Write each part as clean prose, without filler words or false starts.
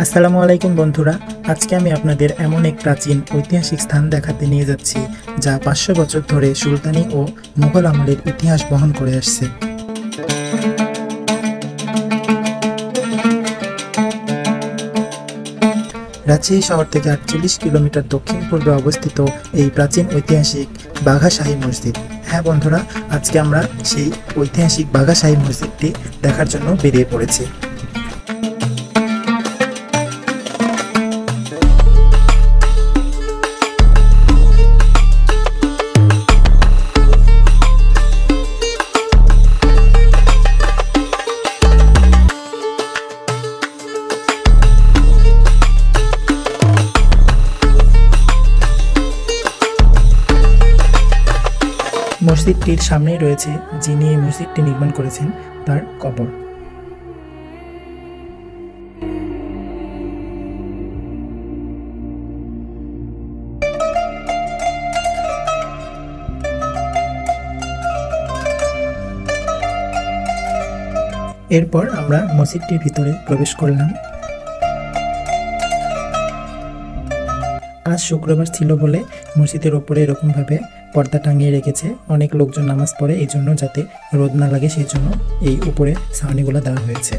আসসালামু আলাইকুম বন্ধুরা, আজকে আমি আপনাদের এমন এক প্রাচীন ঐতিহাসিক স্থান দেখাতে নিয়ে যাচ্ছি যা 500 বছর ধরে সুলতানি ও মুঘল আমলের ইতিহাস বহন করে আসছে। রাজশাহী শহর থেকে 48 কিলোমিটার দক্ষিণ পূর্বে অবস্থিত এই প্রাচীন ঐতিহাসিক বাঘা শাহী মসজিদ। হ্যাঁ বন্ধুরা, আজকে আমরা সেই ঐতিহাসিক বাঘা শাহী মসজিদটি দেখার জন্য বেরিয়ে পড়েছি। মসজিদটির সামনেই রয়েছে যিনি এই মসজিদটি নির্মাণ করেছেন তার কবর। এরপর আমরা মসজিদটির ভিতরে প্রবেশ করলাম। আজ শুক্রবার ছিল বলে মসজিদের ওপরে এরকমভাবে পর্দা টাঙিয়ে রেখেছে। অনেক লোকজন নামাজ পড়ে, এই জন্য যাতে রোদ না লাগে সেই জন্য এই উপরে ছাউনিগুলো দেওয়া হয়েছে।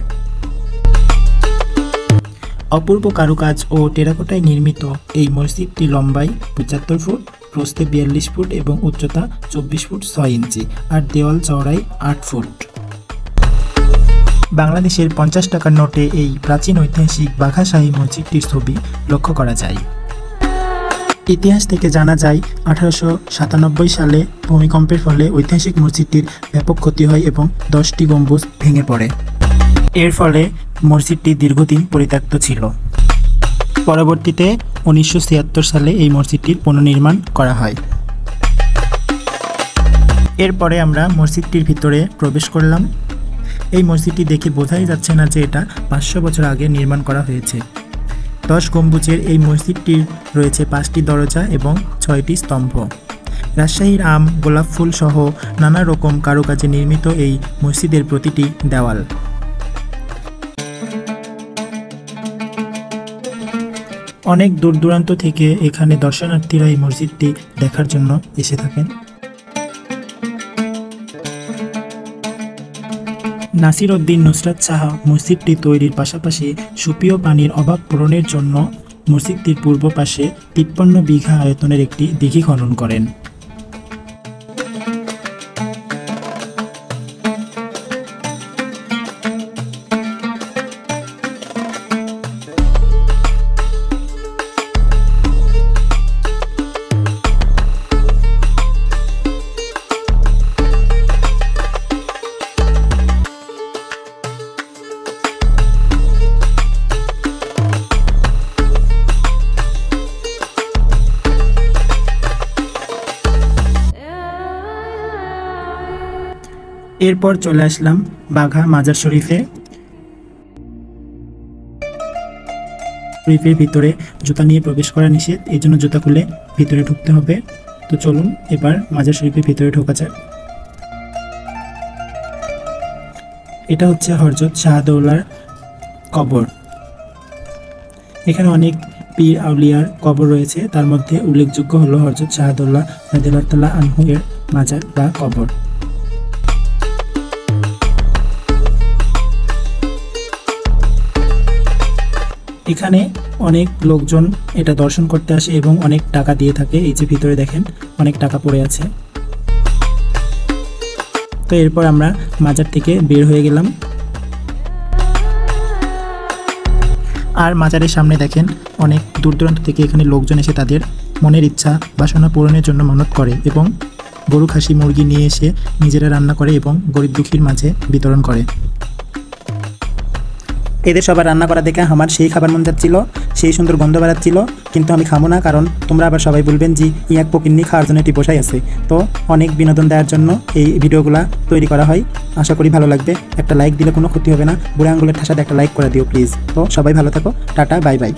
অপূর্ব কারুকাজ ও টেরাকোটায় নির্মিত এই মসজিদটি লম্বায় 75 ফুট, প্রস্থে 42 ফুট এবং উচ্চতা 24 ফুট 6 ইঞ্চি আর দেওয়াল চওড়াই 8 ফুট। বাংলাদেশের 50 টাকার নোটে এই প্রাচীন ঐতিহাসিক বাঘা শাহী মসজিদটির ছবি লক্ষ্য করা যায়। ইতিহাস থেকে জানা যায় 1897 সালে ভূমিকম্পের ফলে ঐতিহাসিক মসজিদটির ব্যাপক ক্ষতি হয় এবং 10টি গম্বুজ ভেঙে পড়ে। এর ফলে মসজিদটি দীর্ঘদিন পরিত্যক্ত ছিল। পরবর্তীতে 1976 সালে এই মসজিদটির পুনর্নির্মাণ করা হয়। এরপরে আমরা মসজিদটির ভিতরে প্রবেশ করলাম। এই মসজিদটি দেখে বোঝাই যাচ্ছে না যে এটা 500 বছর আগে নির্মাণ করা হয়েছে। 10 গম্বুজের এই মসজিদটির রয়েছে 5টি দরজা এবং 6টি স্তম্ভ। রাজশাহীর আম, গোলাপ ফুল সহ নানা রকম কারুকাজে নির্মিত এই মসজিদের প্রতিটি দেওয়াল। অনেক দূর দূরান্ত থেকে এখানে দর্শনার্থীরা এই মসজিদটি দেখার জন্য এসে থাকেন। নাসির উদ্দিন নুসরাত শাহ মসজিদটি তৈরির পাশাপাশি সুপেয় পানির অভাব পূরণের জন্য মসজিদটির পূর্ব পাশে 53 বিঘা আয়তনের একটি দিঘি খনন করেন। এরপর চলে আসলাম বাঘা মাজার শরীফে। শরীফের ভিতরে জুতা নিয়ে প্রবেশ করা নিষেধ, এই জন্য জুতা খুলে ভিতরে ঢুকতে হবে। তো চলুন এবার মাজার শরীফের ভিতরে ঢোকা যাক। এটা হচ্ছে হযরত শাহদৌলার কবর। এখানে অনেক পীর আউলিয়ার কবর রয়েছে, তার মধ্যে উল্লেখযোগ্য হলো হযরত শাহদৌলা রাদিয়াল্লাহু তাআলা আনহু এর মাজার বা কবর। এখানে অনেক লোকজন এটা দর্শন করতে আসে এবং অনেক টাকা দিয়ে থাকে। এই যে ভিতরে দেখেন অনেক টাকা পড়ে আছে। তো এরপর আমরা মাজার থেকে বের হয়ে গেলাম। আর মাজারের সামনে দেখেন অনেক দূর দূরান্ত থেকে এখানে লোকজন এসে তাদের মনের ইচ্ছা বাসনা পূরণের জন্য মানত করে এবং গরু, খাসি, মুরগি নিয়ে এসে নিজেরা রান্না করে এবং গরিব দুঃখীর মাঝে বিতরণ করে। এদের সবার রান্না করা দেখে আমার সেই খাবার মন যাচ্ছিল, সেই সুন্দর গন্ধ বেড়াচ্ছিল, কিন্তু আমি খাবো না, কারণ তোমরা আবার সবাই বলবেন যে এক পকিন্নি খাওয়ার জন্য এটি বসাই আছে। তো অনেক বিনোদন দেওয়ার জন্য এই ভিডিওগুলো তৈরি করা হয়। আশা করি ভালো লাগবে। একটা লাইক দিলে কোনো ক্ষতি হবে না, বুড়ো আঙ্গুলের ঠাসাতে একটা লাইক করে দিও প্লিজ। তো সবাই ভালো থাকো, টাটা, বাই বাই।